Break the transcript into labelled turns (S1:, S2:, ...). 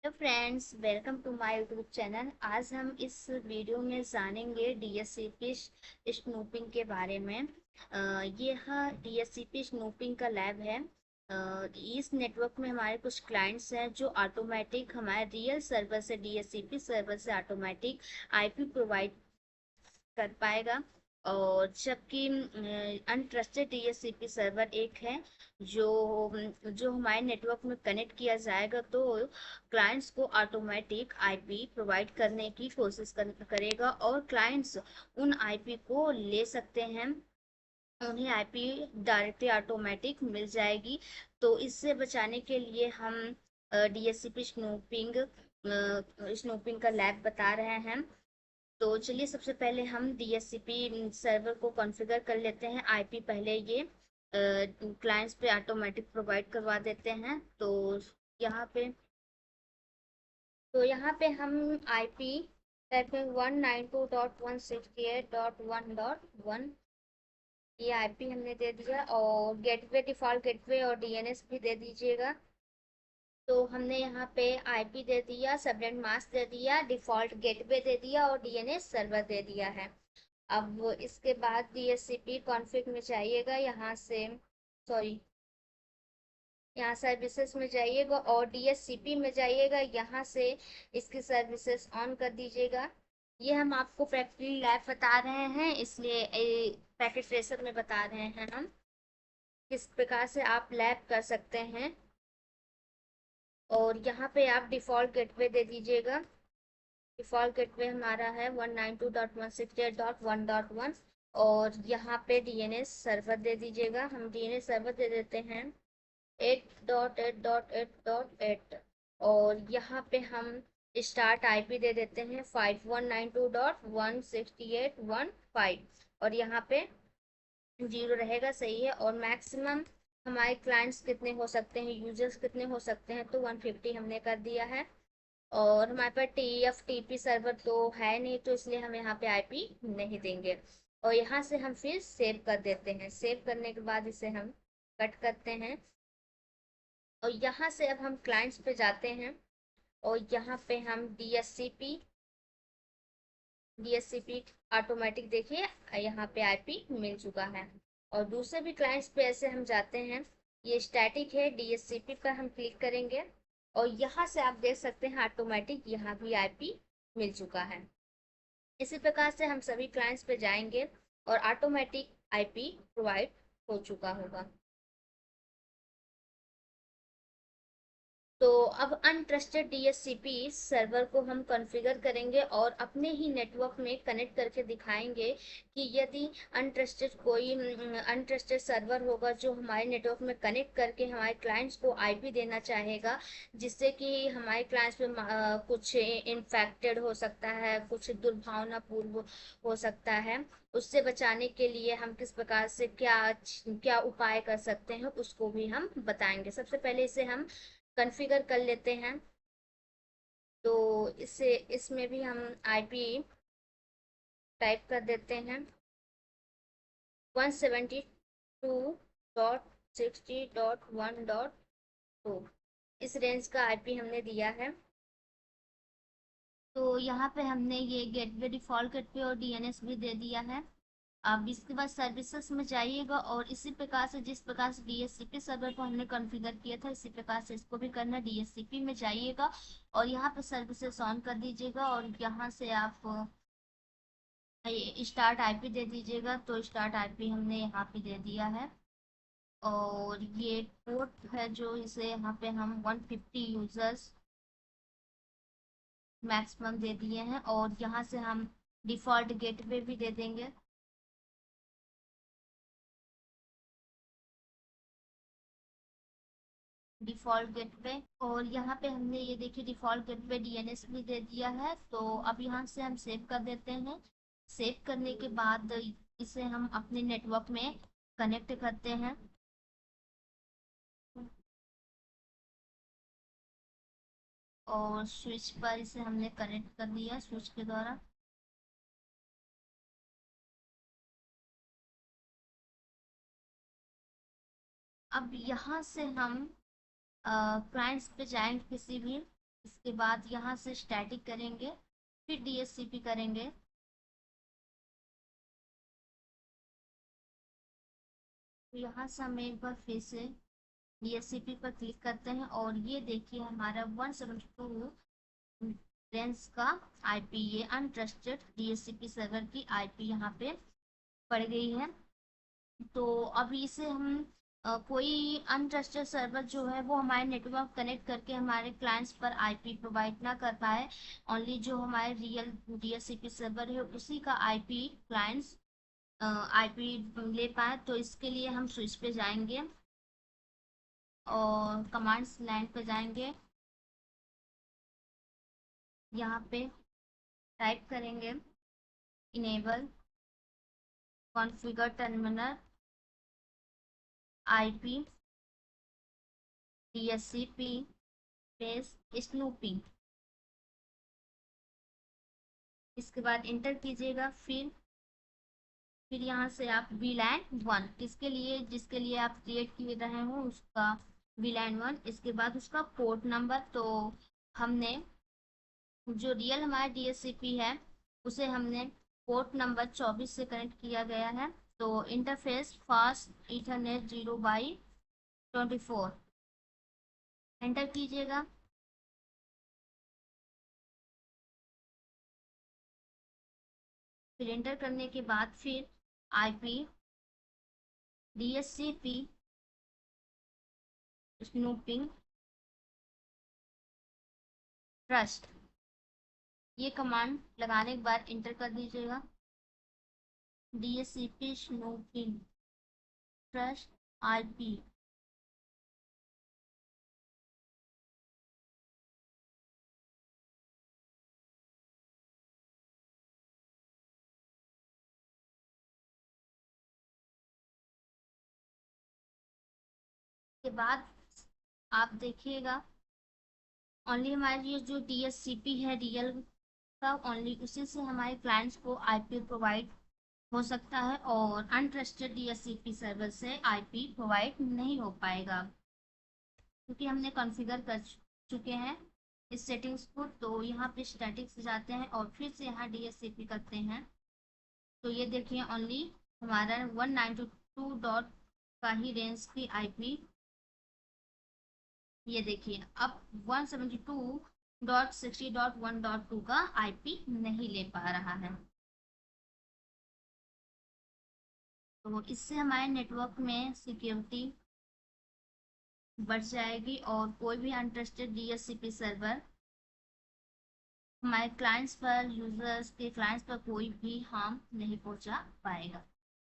S1: Hello friends, welcome to my YouTube channel. आज हम इस वीडियो में जानेंगे डीएचसीपी स्नूपिंग के बारे में। यह डीएचसीपी स्नूपिंग का लैब है। इस नेटवर्क में हमारे कुछ क्लाइंट्स हैं जो ऑटोमेटिक हमारे रियल सर्वर से डीएचसीपी सर्वर से ऑटोमेटिक आईपी प्रोवाइड कर पाएगा। और जबकि अनट्रस्टेड डीएचसीपी सर्वर एक है जो जो हमारे नेटवर्क में कनेक्ट किया जाएगा तो क्लाइंट्स को ऑटोमेटिक आईपी प्रोवाइड करने की कोशिश करेगा और क्लाइंट्स उन आईपी को ले सकते हैं। उन्हें आईपी डायरेक्टली ऑटोमेटिक मिल जाएगी। तो इससे बचाने के लिए हम डीएचसीपी स्नूपिंग का लैब बता रहे हैं। तो चलिए, सबसे पहले हम डीएचसीपी सर्वर को कॉन्फ़िगर कर लेते हैं। आईपी पहले ये क्लाइंट्स पे ऑटोमेटिक प्रोवाइड करवा देते हैं। यहाँ पे यहाँ पे हम आईपी टाइप में 192.168.1.1 ये आईपी हमने दे दिया और गेटवे डिफॉल्ट गेटवे और डीएनएस भी दे दीजिएगा। तो हमने यहाँ पे आईपी दे दिया, सबनेट मास्क दे दिया, डिफॉल्ट गेटवे दे दिया और डीएनएस सर्वर दे दिया है। अब इसके बाद डीएचसीपी कॉन्फ़िग में जाइएगा, यहाँ से सॉरी यहाँ सर्विसेज में जाइएगा और डीएचसीपी में जाइएगा। यहाँ से इसकी सर्विसेज ऑन कर दीजिएगा। ये हम आपको प्रैक्टिकली लैब बता रहे हैं, इसलिए पैकेट ट्रेसर में बता रहे हैं हम किस प्रकार से आप लैब कर सकते हैं। और यहाँ पे आप डिफ़ॉल्ट गेटवे दे दीजिएगा। डिफ़ॉल्ट गेटवे हमारा है 192.168.1.1 और यहाँ पे डीएनएस सर्वर दे दीजिएगा। हम डीएनएस सर्वर दे देते हैं 8.8.8.8 और यहाँ पे हम स्टार्ट आईपी दे देते हैं 5192.168.1.5 और यहाँ पे जीरो रहेगा, सही है। और मैक्सिमम हमारे क्लाइंट्स कितने हो सकते हैं, यूजर्स कितने हो सकते हैं, तो 150 हमने कर दिया है। और हमारे पास टीएफ टीपी सर्वर तो है नहीं, तो इसलिए हम यहाँ पे आईपी नहीं देंगे। और यहाँ से हम फिर सेव कर देते हैं। सेव करने के बाद इसे हम कट करते हैं और यहाँ से अब हम क्लाइंट्स पे जाते हैं और यहाँ पे हम डीएचसीपी ऑटोमेटिक देखिए यहाँ पे आईपी मिल चुका है। और दूसरे भी क्लाइंट्स पे ऐसे हम जाते हैं। ये स्टैटिक है, डीएचसीपी पर हम क्लिक करेंगे और यहाँ से आप देख सकते हैं ऑटोमेटिक यहाँ भी आईपी मिल चुका है। इसी प्रकार से हम सभी क्लाइंट्स पे जाएंगे और ऑटोमेटिक आईपी प्रोवाइड हो चुका होगा। तो अब अनट्रस्टेड डीएचसीपी सर्वर को हम कॉन्फ़िगर करेंगे और अपने ही नेटवर्क में कनेक्ट करके दिखाएंगे कि यदि अनट्रस्टेड सर्वर होगा जो हमारे नेटवर्क में कनेक्ट करके हमारे क्लाइंट्स को आईपी देना चाहेगा, जिससे कि हमारे क्लाइंट्स पे कुछ इन्फेक्टेड हो सकता है, कुछ दुर्भावनापूर्व हो सकता है। उससे बचाने के लिए हम किस प्रकार से क्या क्या उपाय कर सकते हैं उसको भी हम बताएंगे। सबसे पहले इसे हम कॉन्फ़िगर कर लेते हैं। तो इससे इसमें भी हम आईपी टाइप कर देते हैं 172.60.1.2। इस रेंज का आईपी हमने दिया है। तो यहाँ पे हमने ये गेटवे डिफ़ॉल्ट गेटवे और डीएनएस भी दे दिया है। अब इसके बाद सर्विसेज में जाइएगा और इसी प्रकार से जिस प्रकार से डीएचसीपी सर्वर को हमने कॉन्फ़िगर किया था, इसी प्रकार से इसको भी करना। डीएचसीपी में जाइएगा और यहाँ पे सर्विसेज ऑन कर दीजिएगा और यहाँ से आप स्टार्ट आईपी दे दीजिएगा। तो स्टार्ट आईपी हमने यहाँ पे दे दिया है और ये पोर्ट है जो इसे यहाँ पे हम 150 यूजर्स मैक्सिमम दे दिए हैं और यहाँ से हम डिफ़ॉल्ट गेटवे भी दे देंगे। डिफ़ॉल्ट गेटवे और यहाँ पे हमने ये देखिए डिफ़ॉल्ट गेटवे डीएनएस भी दे दिया है। तो अब यहाँ से हम सेव कर देते हैं। सेव करने के बाद इसे हम अपने नेटवर्क में कनेक्ट करते हैं। और स्विच पर इसे हमने कनेक्ट कर दिया स्विच के द्वारा। अब यहाँ से हम क्लाइंट्स पे जाएंगे किसी भी, इसके बाद यहाँ से स्टैटिक करेंगे, फिर DHCP करेंगे। तो यहाँ से हम एक बार फिर से DHCP पर क्लिक करते हैं और ये देखिए हमारा 172 रेंज का आईपी, ये अनट्रस्टेड DHCP सर्वर की आईपी यहाँ पे पड़ गई है। तो अभी इसे हम कोई अनट्रस्टेड सर्वर जो है वो हमारे नेटवर्क कनेक्ट करके हमारे क्लाइंट्स पर आईपी प्रोवाइड ना कर पाए, ओनली जो हमारे रियल DHCP सर्वर है उसी का आईपी क्लाइंट्स आईपी ले पाए। तो इसके लिए हम स्विच पे जाएंगे और कमांड्स लाइन पे जाएंगे। यहाँ पे टाइप करेंगे enable configure terminal IP DHCP space snooping. इसके बाद इंटर कीजिएगा। फिर यहाँ से आप VLAN 1 किसके लिए, जिसके लिए आप क्रिएट कर रहे हो उसका VLAN 1। इसके बाद उसका पोर्ट नंबर, तो हमने जो रियल हमारा DHCP है उसे हमने पोर्ट नंबर 24 से कनेक्ट किया गया है। तो इंटरफेस फास्ट ईथरनेट 0/24 एंटर कीजिएगा। फिर एंटर करने के बाद फिर आईपी DHCP स्नूपिंग ट्रस्ट, ये कमांड लगाने के बाद इंटर कर दीजिएगा। DHCP snooping trust IP. के बाद आप देखिएगा ओनली हमारी ये जो DHCP है रियल का, ओनली उसी से हमारे क्लाइंट्स को आईपी प्रोवाइड हो सकता है और अनट्रस्टेड DHCP सर्वर से आईपी प्रोवाइड नहीं हो पाएगा, क्योंकि हमने कॉन्फ़िगर कर चुके हैं इस सेटिंग्स को। तो यहाँ पे स्टैटिक्स जाते हैं और फिर से यहाँ DHCP करते हैं। तो ये देखिए ओनली हमारा 192 डॉट का ही रेंज की आईपी, ये देखिए अब 172.60.1.2 का आईपी नहीं ले पा रहा है। तो इससे हमारे नेटवर्क में सिक्योरिटी बढ़ जाएगी और कोई भी अनट्रस्टेड DHCP सर्वर हमारे क्लाइंट्स पर, यूजर्स के क्लाइंट्स पर कोई भी हार्म नहीं पहुंचा पाएगा।